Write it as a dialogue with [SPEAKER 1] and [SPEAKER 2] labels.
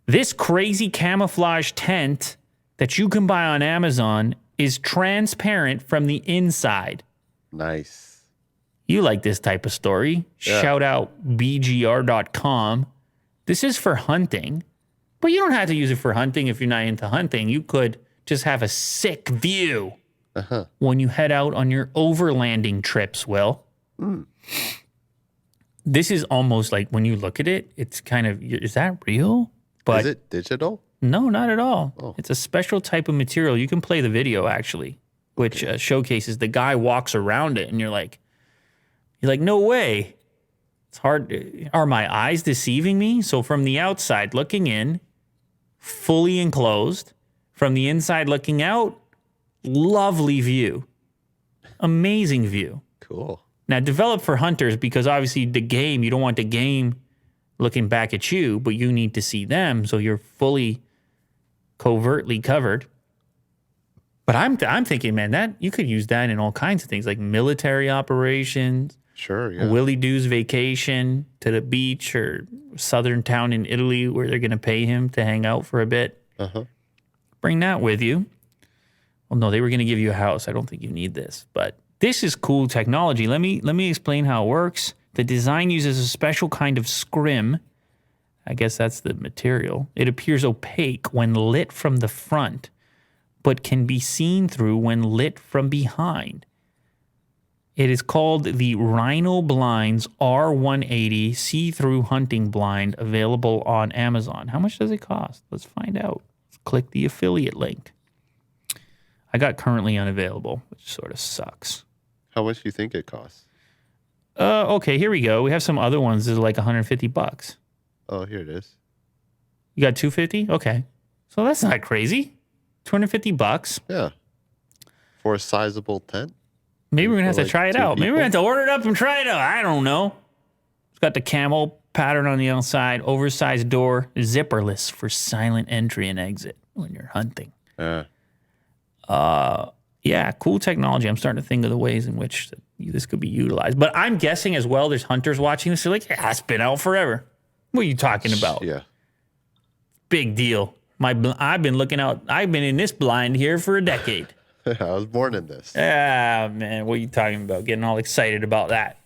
[SPEAKER 1] This crazy camouflage tent that you can buy on Amazon is transparent from the inside.
[SPEAKER 2] Nice.
[SPEAKER 1] You like this type of story.
[SPEAKER 2] Yeah.
[SPEAKER 1] Shout out bgr.com. This is for hunting, but you don't have to use it for hunting if you're not into hunting. You could just have a sick view when you head out on your overlanding trips, Will. This is almost like when you look at it, it's kind of, is that real? But
[SPEAKER 2] is it digital?
[SPEAKER 1] No, not at all.
[SPEAKER 2] Oh.
[SPEAKER 1] It's a special type of material. You can play the video, actually, which showcases the guy walks around it, and you're like, no way. It's hard. Are my eyes deceiving me? So from the outside looking in, fully enclosed. From the inside looking out, lovely view. Amazing view.
[SPEAKER 2] Cool.
[SPEAKER 1] Now, developed for hunters because obviously the game, you don't want the game looking back at you, but you need to see them, so you're fully covertly covered. But I'm thinking, man, that you could use that in all kinds of things, like military operations.
[SPEAKER 2] Sure, yeah.
[SPEAKER 1] Willie Doo's vacation to the beach or southern town in Italy where they're going to pay him to hang out for a bit. Bring that with you. Well, no, they were going to give you a house. I don't think you need this, but this is cool technology. Let me explain how it works. The design uses a special kind of scrim. I guess that's the material. It appears opaque when lit from the front, but can be seen through when lit from behind. It is called the RHINO Blinds R180 see-through hunting blind, available on Amazon. How much does it cost? Let's find out. Let's click the affiliate link. I got currently unavailable, which sort of sucks.
[SPEAKER 2] How much do you think it costs?
[SPEAKER 1] Okay, here we go. We have some other ones that are like $150.
[SPEAKER 2] Oh, here it is.
[SPEAKER 1] You got $250? Okay. So that's not crazy. $250.
[SPEAKER 2] Yeah. For a sizable tent?
[SPEAKER 1] Maybe we're going to have to
[SPEAKER 2] like
[SPEAKER 1] try it
[SPEAKER 2] 2
[SPEAKER 1] out. Maybe we're going to
[SPEAKER 2] people?
[SPEAKER 1] have to order it up and try it out. I don't know. It's got the Camo pattern on the outside, oversized door, zipperless for silent entry and exit when you're hunting.
[SPEAKER 2] Yeah.
[SPEAKER 1] Yeah, cool technology. I'm starting to think of the ways in which this could be utilized. But I'm guessing as well, there's hunters watching this. They're like, yeah, it's been out forever. What are you talking about?
[SPEAKER 2] Yeah.
[SPEAKER 1] Big deal. I've been looking out. I've been in this blind here for a decade.
[SPEAKER 2] I was born in this.
[SPEAKER 1] Ah, man, what are you talking about? Getting all excited about that.